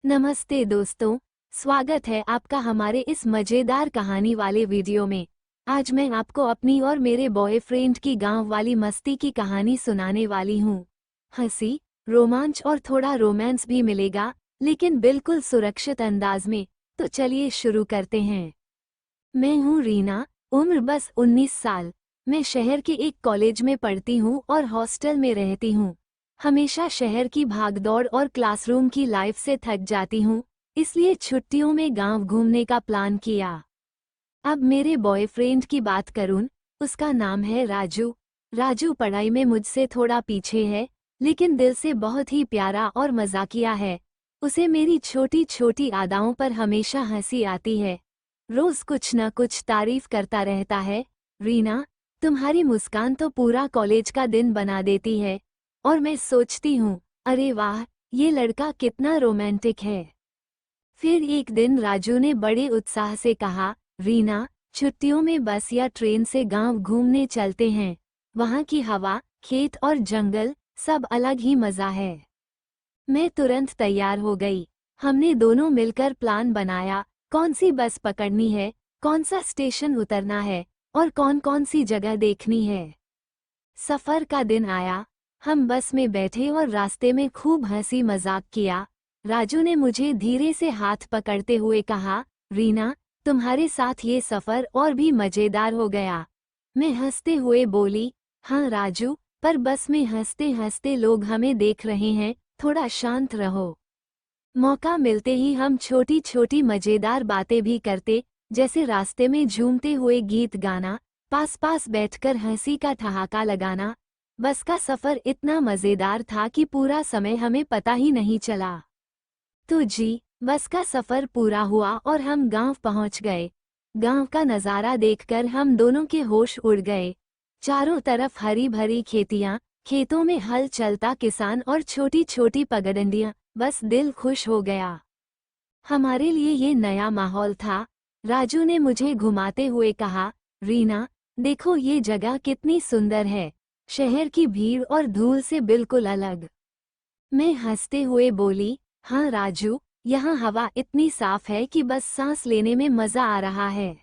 नमस्ते दोस्तों, स्वागत है आपका हमारे इस मजेदार कहानी वाले वीडियो में। आज मैं आपको अपनी और मेरे बॉयफ्रेंड की गांव वाली मस्ती की कहानी सुनाने वाली हूँ। हंसी, रोमांच और थोड़ा रोमांस भी मिलेगा, लेकिन बिल्कुल सुरक्षित अंदाज में। तो चलिए शुरू करते हैं। मैं हूँ रीना, उम्र बस 19 साल। मैं शहर के एक कॉलेज में पढ़ती हूँ और हॉस्टल में रहती हूँ। हमेशा शहर की भागदौड़ और क्लासरूम की लाइफ से थक जाती हूँ, इसलिए छुट्टियों में गांव घूमने का प्लान किया। अब मेरे बॉयफ्रेंड की बात करूँ, उसका नाम है राजू। राजू पढ़ाई में मुझसे थोड़ा पीछे है, लेकिन दिल से बहुत ही प्यारा और मजाकिया है। उसे मेरी छोटी छोटी अदाओं पर हमेशा हंसी आती है। रोज कुछ न कुछ तारीफ करता रहता है। रीना, तुम्हारी मुस्कान तो पूरा कॉलेज का दिन बना देती है। और मैं सोचती हूँ, अरे वाह, ये लड़का कितना रोमांटिक है। फिर एक दिन राजू ने बड़े उत्साह से कहा, रीना, छुट्टियों में बस या ट्रेन से गांव घूमने चलते हैं। वहाँ की हवा, खेत और जंगल, सब अलग ही मजा है। मैं तुरंत तैयार हो गई। हमने दोनों मिलकर प्लान बनाया, कौन सी बस पकड़नी है, कौन सा स्टेशन उतरना है और कौन कौन सी जगह देखनी है। सफर का दिन आया। हम बस में बैठे और रास्ते में खूब हंसी मजाक किया। राजू ने मुझे धीरे से हाथ पकड़ते हुए कहा, रीना, तुम्हारे साथ ये सफर और भी मजेदार हो गया। मैं हंसते हुए बोली, हाँ राजू, पर बस में हंसते हंसते लोग हमें देख रहे हैं, थोड़ा शांत रहो। मौका मिलते ही हम छोटी छोटी मजेदार बातें भी करते, जैसे रास्ते में झूमते हुए गीत गाना, पास पास बैठकर हंसी का ठहाका लगाना। बस का सफर इतना मजेदार था कि पूरा समय हमें पता ही नहीं चला। तो जी, बस का सफर पूरा हुआ और हम गांव पहुंच गए। गांव का नज़ारा देखकर हम दोनों के होश उड़ गए। चारों तरफ हरी भरी खेतियां, खेतों में हल चलता किसान और छोटी छोटी पगडंडियां, बस दिल खुश हो गया। हमारे लिए ये नया माहौल था। राजू ने मुझे घुमाते हुए कहा, रीना, देखो ये जगह कितनी सुंदर है, शहर की भीड़ और धूल से बिल्कुल अलग। मैं हंसते हुए बोली, हाँ राजू, यहाँ हवा इतनी साफ है कि बस सांस लेने में मजा आ रहा है।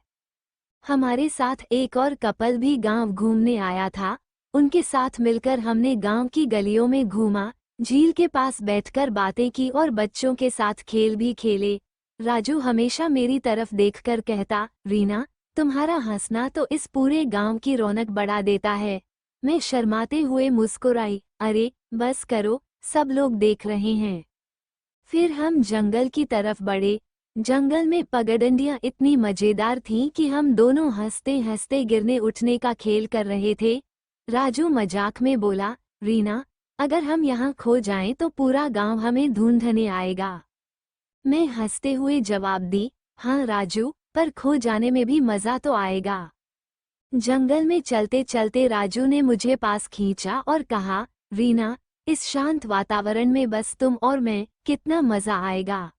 हमारे साथ एक और कपल भी गांव घूमने आया था। उनके साथ मिलकर हमने गांव की गलियों में घूमा, झील के पास बैठकर बातें की और बच्चों के साथ खेल भी खेले। राजू हमेशा मेरी तरफ देखकर कहता, रीना, तुम्हारा हंसना तो इस पूरे गांव की रौनक बढ़ा देता है। मैं शर्माते हुए मुस्कुराई, अरे बस करो, सब लोग देख रहे हैं। फिर हम जंगल की तरफ बढ़े। जंगल में पगडंडियां इतनी मजेदार थीं कि हम दोनों हंसते हंसते गिरने उठने का खेल कर रहे थे। राजू मजाक में बोला, रीना, अगर हम यहाँ खो जाएं तो पूरा गांव हमें ढूंढने आएगा। मैं हंसते हुए जवाब दी, हाँ राजू, पर खो जाने में भी मजा तो आएगा। जंगल में चलते चलते राजू ने मुझे पास खींचा और कहा, रीना, इस शांत वातावरण में बस तुम और मैं, कितना मजा आएगा।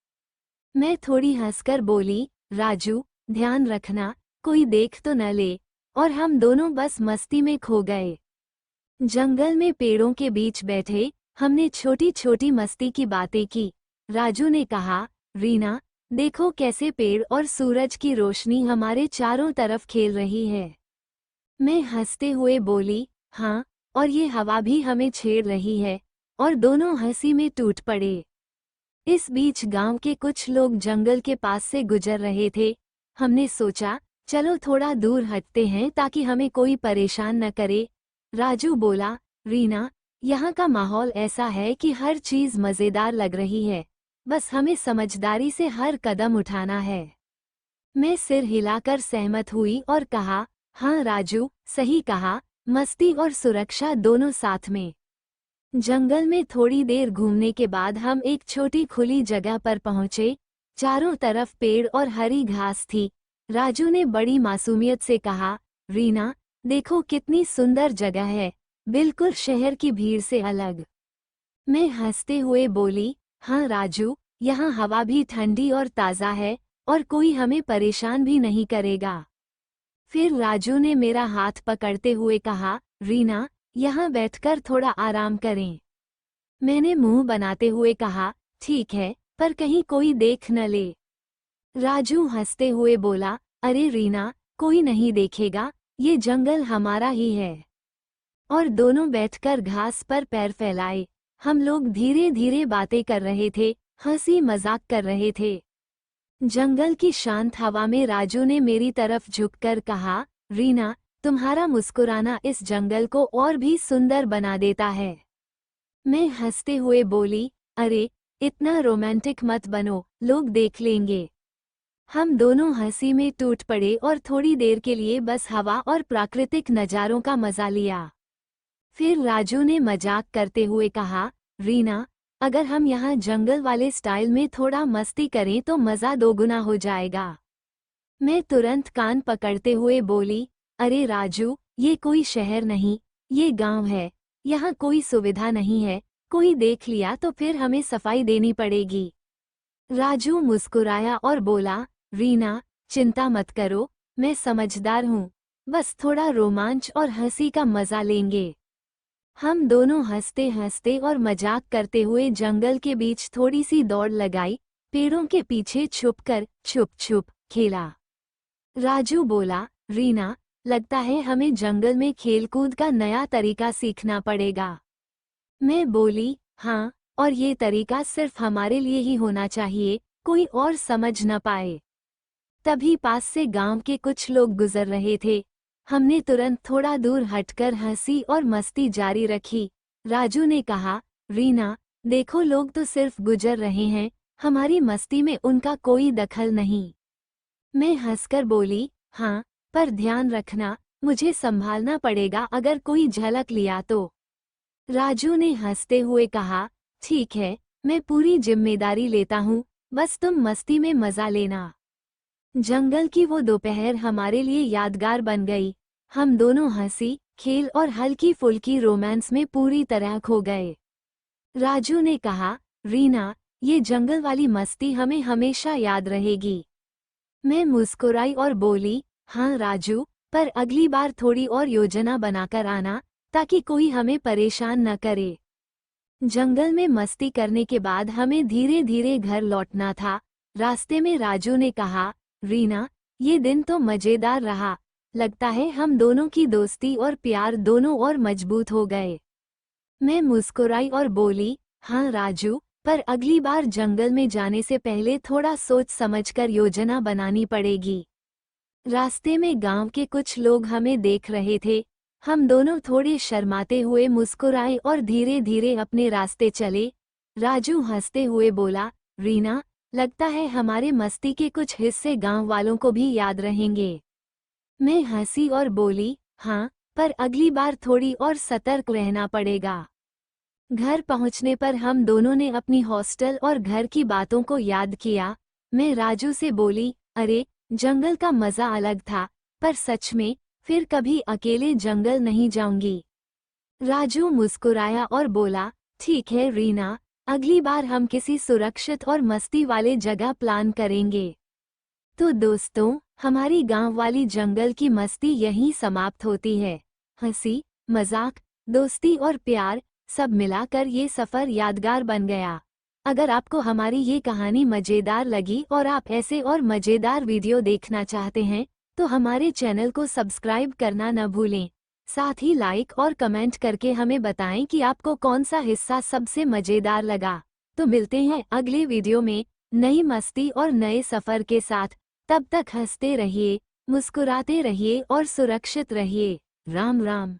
मैं थोड़ी हंसकर बोली, राजू, ध्यान रखना, कोई देख तो न ले। और हम दोनों बस मस्ती में खो गए। जंगल में पेड़ों के बीच बैठे हमने छोटी छोटी मस्ती की बातें की। राजू ने कहा, रीना, देखो कैसे पेड़ और सूरज की रोशनी हमारे चारों तरफ खेल रही है। मैं हंसते हुए बोली, हाँ, और ये हवा भी हमें छेड़ रही है। और दोनों हंसी में टूट पड़े। इस बीच गांव के कुछ लोग जंगल के पास से गुजर रहे थे। हमने सोचा, चलो थोड़ा दूर हटते हैं ताकि हमें कोई परेशान न करे। राजू बोला, रीना, यहाँ का माहौल ऐसा है कि हर चीज मजेदार लग रही है, बस हमें समझदारी से हर कदम उठाना है। मैं सिर हिलाकर सहमत हुई और कहा, हाँ राजू, सही कहा, मस्ती और सुरक्षा दोनों साथ में। जंगल में थोड़ी देर घूमने के बाद हम एक छोटी खुली जगह पर पहुंचे। चारों तरफ पेड़ और हरी घास थी। राजू ने बड़ी मासूमियत से कहा, रीना, देखो कितनी सुंदर जगह है, बिल्कुल शहर की भीड़ से अलग। मैं हंसते हुए बोली, हाँ राजू, यहाँ हवा भी ठंडी और ताज़ा है, और कोई हमें परेशान भी नहीं करेगा। फिर राजू ने मेरा हाथ पकड़ते हुए कहा, रीना, यहाँ बैठकर थोड़ा आराम करें। मैंने मुंह बनाते हुए कहा, ठीक है, पर कहीं कोई देख न ले। राजू हंसते हुए बोला, अरे रीना, कोई नहीं देखेगा, ये जंगल हमारा ही है। और दोनों बैठकर घास पर पैर फैलाए हम लोग धीरे धीरे बातें कर रहे थे, हंसी मजाक कर रहे थे। जंगल की शांत हवा में राजू ने मेरी तरफ झुककर कहा, रीना, तुम्हारा मुस्कुराना इस जंगल को और भी सुंदर बना देता है। मैं हंसते हुए बोली, अरे इतना रोमांटिक मत बनो, लोग देख लेंगे। हम दोनों हंसी में टूट पड़े और थोड़ी देर के लिए बस हवा और प्राकृतिक नज़ारों का मजा लिया। फिर राजू ने मजाक करते हुए कहा, रीना, अगर हम यहाँ जंगल वाले स्टाइल में थोड़ा मस्ती करें तो मज़ा दोगुना हो जाएगा। मैं तुरंत कान पकड़ते हुए बोली, अरे राजू, ये कोई शहर नहीं, ये गांव है। यहाँ कोई सुविधा नहीं है, कोई देख लिया तो फिर हमें सफाई देनी पड़ेगी। राजू मुस्कुराया और बोला, रीना, चिंता मत करो, मैं समझदार हूँ, बस थोड़ा रोमांच और हंसी का मजा लेंगे। हम दोनों हंसते हंसते और मजाक करते हुए जंगल के बीच थोड़ी सी दौड़ लगाई, पेड़ों के पीछे छुपकर छुप छुप खेला। राजू बोला, रीना, लगता है हमें जंगल में खेलकूद का नया तरीका सीखना पड़ेगा। मैं बोली, हाँ, और ये तरीका सिर्फ हमारे लिए ही होना चाहिए, कोई और समझ न पाए। तभी पास से गांव के कुछ लोग गुजर रहे थे। हमने तुरंत थोड़ा दूर हटकर हंसी और मस्ती जारी रखी। राजू ने कहा, रीना, देखो लोग तो सिर्फ गुजर रहे हैं, हमारी मस्ती में उनका कोई दखल नहीं। मैं हंसकर बोली, हाँ, पर ध्यान रखना, मुझे संभालना पड़ेगा अगर कोई झलक लिया तो। राजू ने हंसते हुए कहा, ठीक है, मैं पूरी जिम्मेदारी लेता हूँ, बस तुम मस्ती में मजा लेना। जंगल की वो दोपहर हमारे लिए यादगार बन गई। हम दोनों हंसी, खेल और हल्की फुल्की रोमांस में पूरी तरह खो गए। राजू ने कहा, रीना, ये जंगल वाली मस्ती हमें हमेशा याद रहेगी। मैं मुस्कुराई और बोली, हाँ राजू, पर अगली बार थोड़ी और योजना बनाकर आना, ताकि कोई हमें परेशान न करे। जंगल में मस्ती करने के बाद हमें धीरे धीरे घर लौटना था। रास्ते में राजू ने कहा, रीना, ये दिन तो मजेदार रहा, लगता है हम दोनों की दोस्ती और प्यार दोनों और मजबूत हो गए। मैं मुस्कुराई और बोली, हाँ राजू, पर अगली बार जंगल में जाने से पहले थोड़ा सोच समझकर योजना बनानी पड़ेगी। रास्ते में गांव के कुछ लोग हमें देख रहे थे। हम दोनों थोड़े शर्माते हुए मुस्कुराए और धीरे धीरे अपने रास्ते चले। राजू हंसते हुए बोला, रीना, लगता है हमारे मस्ती के कुछ हिस्से गांव वालों को भी याद रहेंगे। मैं हंसी और बोली, हाँ, पर अगली बार थोड़ी और सतर्क रहना पड़ेगा। घर पहुंचने पर हम दोनों ने अपनी हॉस्टल और घर की बातों को याद किया। मैं राजू से बोली, अरे, जंगल का मजा अलग था, पर सच में फिर कभी अकेले जंगल नहीं जाऊंगी। राजू मुस्कुराया और बोला, ठीक है रीना, अगली बार हम किसी सुरक्षित और मस्ती वाले जगह प्लान करेंगे। तो दोस्तों, हमारी गांव वाली जंगल की मस्ती यहीं समाप्त होती है। हंसी, मजाक, दोस्ती और प्यार, सब मिलाकर ये सफ़र यादगार बन गया। अगर आपको हमारी ये कहानी मज़ेदार लगी और आप ऐसे और मज़ेदार वीडियो देखना चाहते हैं, तो हमारे चैनल को सब्सक्राइब करना न भूलें। साथ ही लाइक और कमेंट करके हमें बताएं कि आपको कौन सा हिस्सा सबसे मज़ेदार लगा। तो मिलते हैं अगले वीडियो में नई मस्ती और नए सफ़र के साथ। तब तक हंसते रहिए, मुस्कुराते रहिए और सुरक्षित रहिए। राम राम।